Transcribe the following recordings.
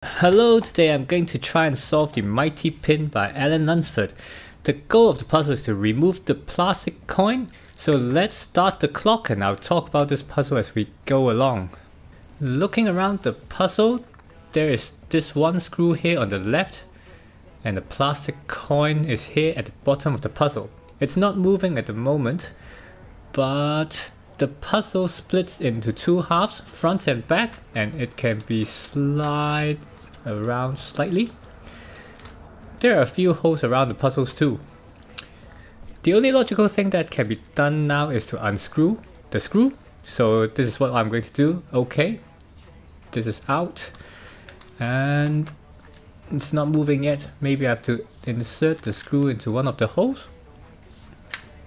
Hello, today I'm going to try and solve the Mighty Pin by Alan Lunsford. The goal of the puzzle is to remove the plastic coin, so let's start the clock and I'll talk about this puzzle as we go along. Looking around the puzzle, there is this one screw here on the left and the plastic coin is here at the bottom of the puzzle. It's not moving at the moment, but the puzzle splits into two halves, front and back, and it can be slide around slightly. There are a few holes around the puzzles too. The only logical thing that can be done now is to unscrew the screw. So this is what I'm going to do. Okay, this is out and it's not moving yet. Maybe I have to insert the screw into one of the holes.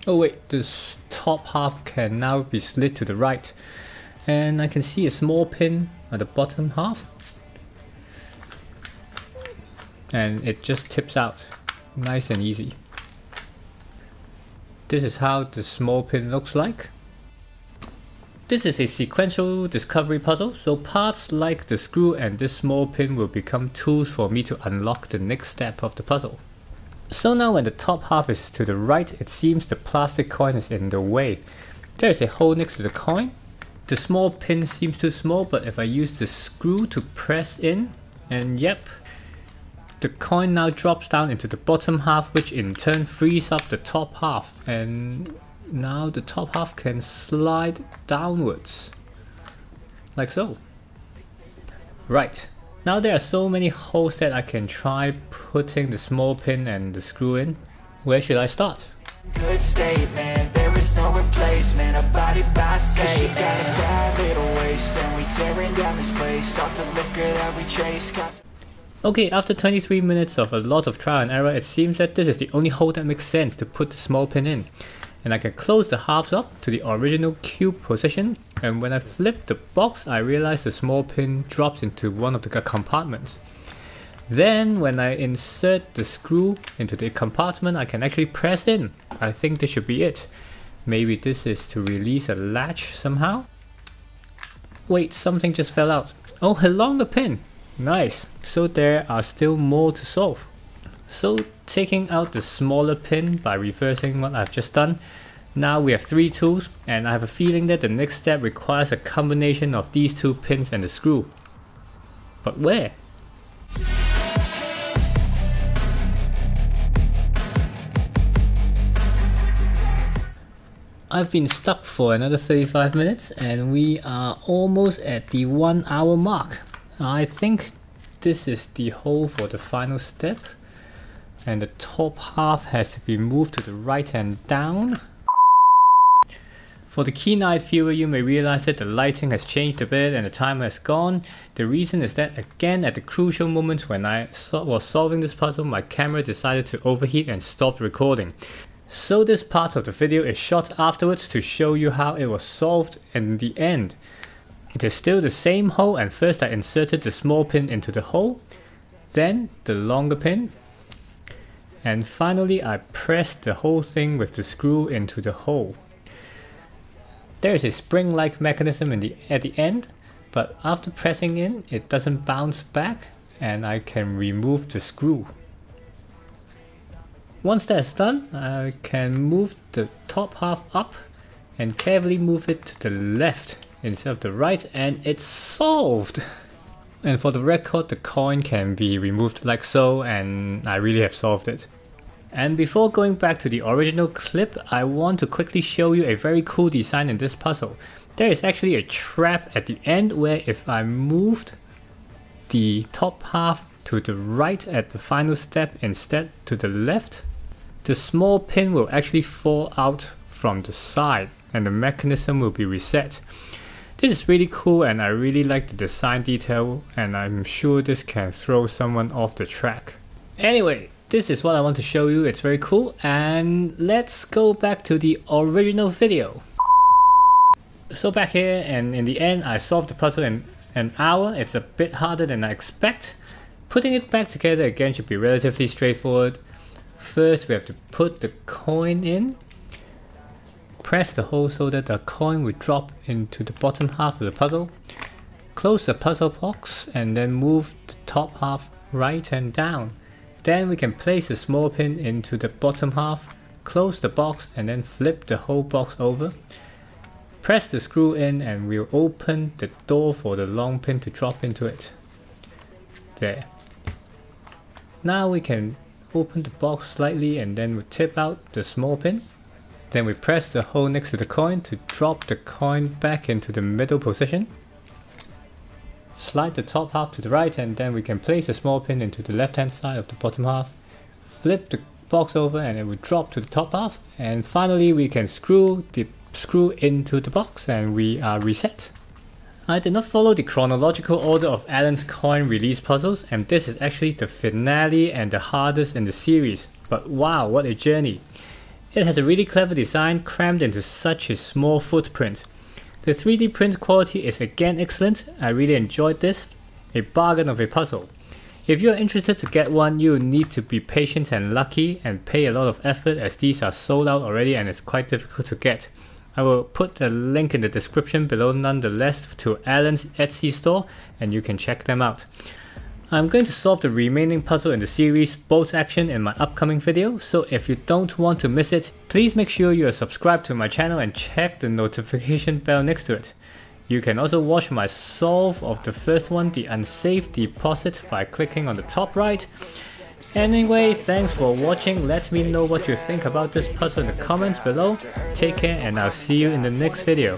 Oh wait, this top half can now be slid to the right and I can see a small pin at the bottom half and it just tips out, nice and easy. This is how the small pin looks like. This is a sequential discovery puzzle, so parts like the screw and this small pin will become tools for me to unlock the next step of the puzzle. So now when the top half is to the right, it seems the plastic coin is in the way. There is a hole next to the coin. The small pin seems too small, but if I use the screw to press in, and yep, the coin now drops down into the bottom half, which in turn frees up the top half, and now the top half can slide downwards, like so. Right. Now there are so many holes that I can try putting the small pin and the screw in. Where should I start? Good statement, there is no replacement. A body by say she got a bad little waist, and we tearing down this place off the liquor that we chase. Okay, after 23 minutes of a lot of trial and error, it seems that this is the only hole that makes sense to put the small pin in. And I can close the halves up to the original cube position, and when I flip the box I realize the small pin drops into one of the compartments. Then when I insert the screw into the compartment I can actually press in. I think this should be it. Maybe this is to release a latch somehow? Wait, something just fell out. Oh, a longer pin! Nice! So there are still more to solve. So taking out the smaller pin by reversing what I've just done, now we have three tools, and I have a feeling that the next step requires a combination of these two pins and the screw. But where? I've been stuck for another 35 minutes and we are almost at the 1 hour mark. I think this is the hole for the final step. And the top half has to be moved to the right and down. For the keen-eyed viewer, you may realize that the lighting has changed a bit and the timer has gone. The reason is that again at the crucial moment when I was solving this puzzle, my camera decided to overheat and stopped recording. So this part of the video is shot afterwards to show you how it was solved in the end. It is still the same hole, and first I inserted the small pin into the hole, then the longer pin, and finally I pressed the whole thing with the screw into the hole. There is a spring-like mechanism at the end, but after pressing in it doesn't bounce back and I can remove the screw. Once that's done, I can move the top half up and carefully move it to the left instead of the right, and it's solved! And for the record, the coin can be removed like so, and I really have solved it. And before going back to the original clip, I want to quickly show you a very cool design in this puzzle. There is actually a trap at the end where if I moved the top half to the right at the final step instead to the left, the small pin will actually fall out from the side and the mechanism will be reset. This is really cool and I really like the design detail, and I'm sure this can throw someone off the track. Anyway, this is what I want to show you, it's very cool, and let's go back to the original video. So back here, and in the end I solved the puzzle in an hour. It's a bit harder than I expect. Putting it back together again should be relatively straightforward. First we have to put the coin in. Press the hole so that the coin will drop into the bottom half of the puzzle. Close the puzzle box and then move top half right and down. Then we can place the small pin into the bottom half, close the box and then flip the whole box over. Press the screw in and we'll open the door for the long pin to drop into it. There. Now we can open the box slightly and then we tip out the small pin. Then we press the hole next to the coin to drop the coin back into the middle position. Slide the top half to the right and then we can place the small pin into the left hand side of the bottom half. Flip the box over and it will drop to the top half. And finally we can screw the screw into the box and we are reset. I did not follow the chronological order of Alan's coin release puzzles, and this is actually the finale and the hardest in the series. But wow, what a journey! It has a really clever design crammed into such a small footprint. The 3D print quality is again excellent. I really enjoyed this. A bargain of a puzzle. If you are interested to get one, you will need to be patient and lucky and pay a lot of effort, as these are sold out already and it's quite difficult to get. I will put a link in the description below nonetheless to Alan's Etsy store and you can check them out. I'm going to solve the remaining puzzle in the series Bolt Action in my upcoming video, so if you don't want to miss it, please make sure you are subscribed to my channel and check the notification bell next to it. You can also watch my solve of the first one, the unsafe deposit, by clicking on the top right. Anyway, thanks for watching. Let me know what you think about this puzzle in the comments below. Take care and I'll see you in the next video.